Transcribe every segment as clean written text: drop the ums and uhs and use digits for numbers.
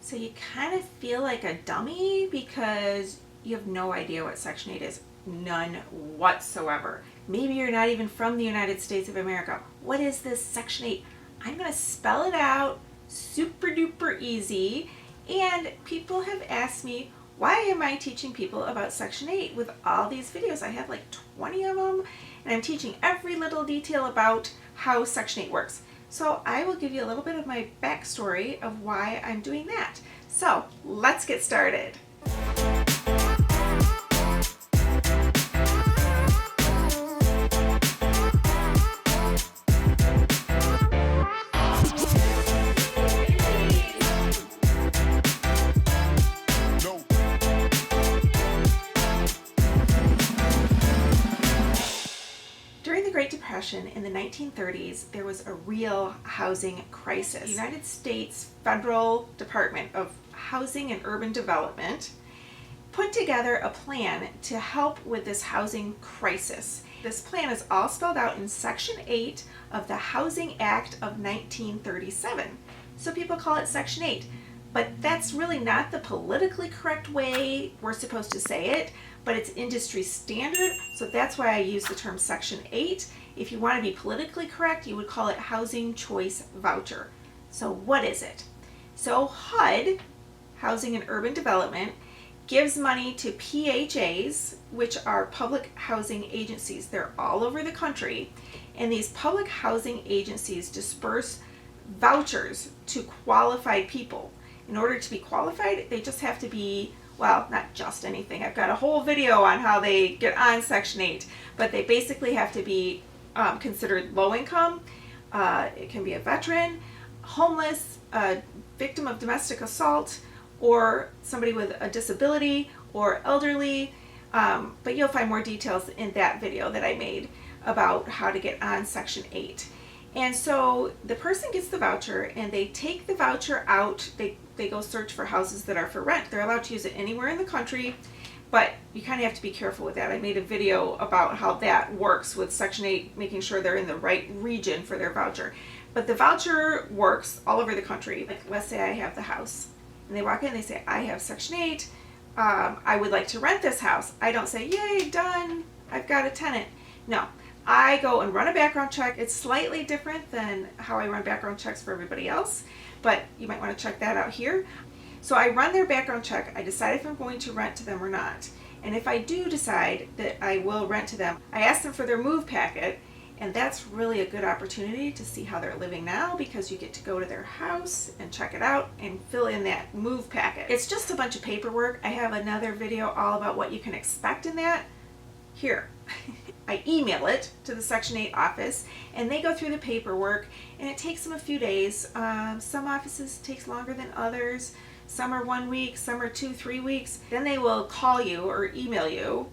So you kind of feel like a dummy because you have no idea what Section 8 is. None whatsoever. Maybe you're not even from the United States of America. What is this Section 8? I'm going to spell it out super duper easy. And people have asked me, why am I teaching people about Section 8 with all these videos? I have like 20 of them, and I'm teaching every little detail about how Section 8 works. So I will give you a little bit of my backstory of why I'm doing that. So let's get started. During the Great Depression in the 1930s, there was a real housing crisis. The United States Federal Department of Housing and Urban Development put together a plan to help with this housing crisis. This plan is all spelled out in Section 8 of the Housing Act of 1937. So people call it Section 8. But that's really not the politically correct way we're supposed to say it, but it's industry standard, so that's why I use the term Section 8. If you want to be politically correct, you would call it Housing Choice Voucher. So what is it? So HUD, Housing and Urban Development, gives money to PHAs, which are public housing agencies. They're all over the country, and these public housing agencies disperse vouchers to qualified people. In order to be qualified, they just have to be, well, not just anything. I've got a whole video on how they get on Section 8, but they basically have to be considered low income. It can be a veteran, homeless, a victim of domestic assault, or somebody with a disability, or elderly. But you'll find more details in that video that I made about how to get on Section 8. And so the person gets the voucher and they take the voucher out. They go search for houses that are for rent. They're allowed to use it anywhere in the country, but you kind of have to be careful with that. I made a video about how that works with Section 8, making sure they're in the right region for their voucher. But the voucher works all over the country. Like, let's say I have the house, and they walk in and they say, I have Section 8. I would like to rent this house. I don't say, yay, done, I've got a tenant. No. I go and run a background check. It's slightly different than how I run background checks for everybody else, but you might want to check that out here. So I run their background check. I decide if I'm going to rent to them or not. And if I do decide that I will rent to them, I ask them for their move packet, and that's really a good opportunity to see how they're living now, because you get to go to their house and check it out and fill in that move packet. It's just a bunch of paperwork. I have another video all about what you can expect in that here. I email it to the Section 8 office, and they go through the paperwork, and it takes them a few days. Some offices takes longer than others. Some are 1 week, some are 2-3 weeks. Then they will call you or email you,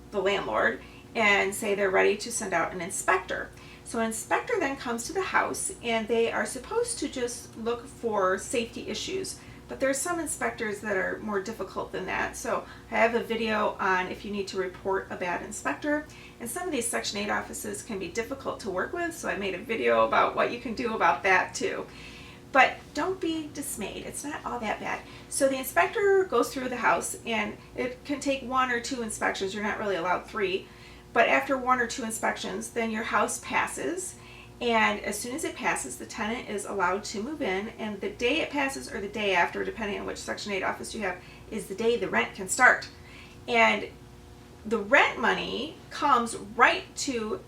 the landlord, and say they're ready to send out an inspector. So an inspector then comes to the house, and they are supposed to just look for safety issues. But there's some inspectors that are more difficult than that. So I have a video on if you need to report a bad inspector. And some of these Section 8 offices can be difficult to work with, so I made a video about what you can do about that too. But don't be dismayed, it's not all that bad. So the inspector goes through the house, and it can take 1 or 2 inspections. You're not really allowed 3. But after 1 or 2 inspections, then your house passes. And as soon as it passes, the tenant is allowed to move in, and the day it passes or the day after, depending on which Section 8 office you have, is the day the rent can start. And the rent money comes right to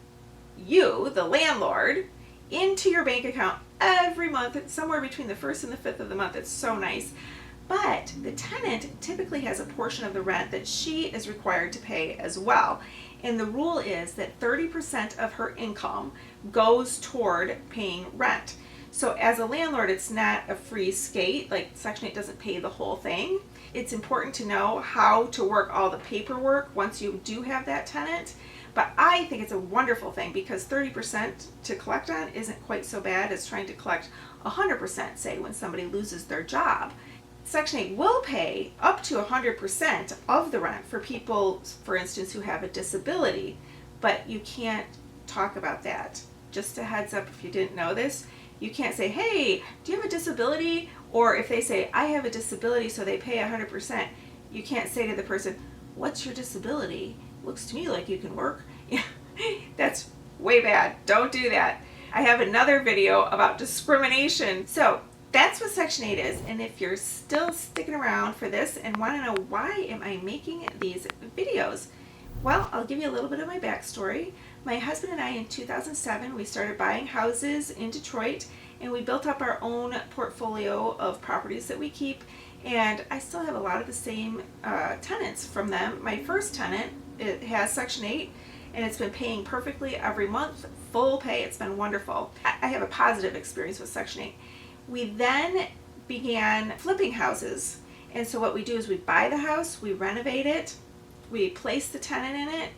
you, the landlord, into your bank account every month, somewhere between the 1st and the 5th of the month. It's so nice. But the tenant typically has a portion of the rent that she is required to pay as well. And the rule is that 30% of her income goes toward paying rent. So as a landlord, it's not a free skate. Like, Section 8 doesn't pay the whole thing. It's important to know how to work all the paperwork once you do have that tenant. But I think it's a wonderful thing, because 30% to collect on isn't quite so bad as trying to collect 100%, say, when somebody loses their job. Section 8 will pay up to 100% of the rent for people, for instance, who have a disability, but you can't talk about that. Just a heads up if you didn't know this, you can't say, hey, do you have a disability? Or if they say, I have a disability, so they pay 100%, you can't say to the person, what's your disability? Looks to me like you can work. That's way bad. Don't do that. I have another video about discrimination. So that's what Section 8 is. And if you're still sticking around for this and want to know why am I making these videos, well, I'll give you a little bit of my backstory. My husband and I in 2007, we started buying houses in Detroit, and we built up our own portfolio of properties that we keep. And I still have a lot of the same tenants from them. My first tenant, it has Section 8, and it's been paying perfectly every month, full pay. It's been wonderful. I have a positive experience with Section 8. We then began flipping houses. And so what we do is we buy the house, we renovate it, we place the tenant in it,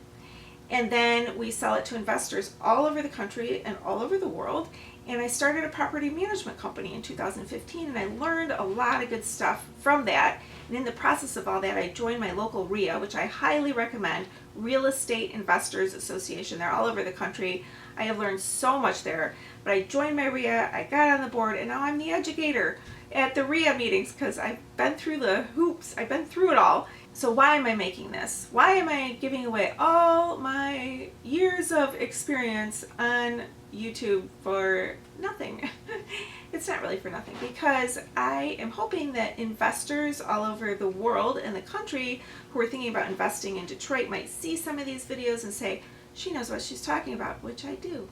and then we sell it to investors all over the country and all over the world. And I started a property management company in 2015, and I learned a lot of good stuff from that. And in the process of all that, I joined my local REIA, which I highly recommend, Real Estate Investors Association. They're all over the country. I have learned so much there. But I joined my REIA, I got on the board, and now I'm the educator at the REIA meetings because I've been through the hoops. I've been through it all. So why am I making this? Why am I giving away all my years of experience on YouTube for nothing? It's not really for nothing, because I am hoping that investors all over the world and the country who are thinking about investing in Detroit might see some of these videos and say, she knows what she's talking about, which I do.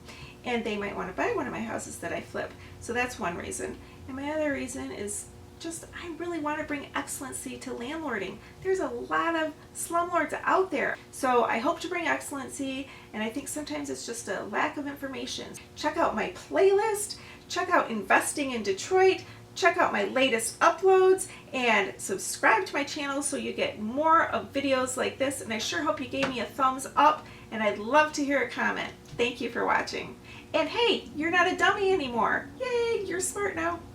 And they might want to buy one of my houses that I flip. So that's one reason. And my other reason is just I really want to bring excellency to landlording. There's a lot of slumlords out there. So I hope to bring excellency, and I think sometimes it's just a lack of information. Check out my playlist, check out Investing in Detroit, check out my latest uploads, and subscribe to my channel so you get more of videos like this. And I sure hope you gave me a thumbs up, and I'd love to hear a comment. Thank you for watching. And hey, you're not a dummy anymore. Yay, you're smart now.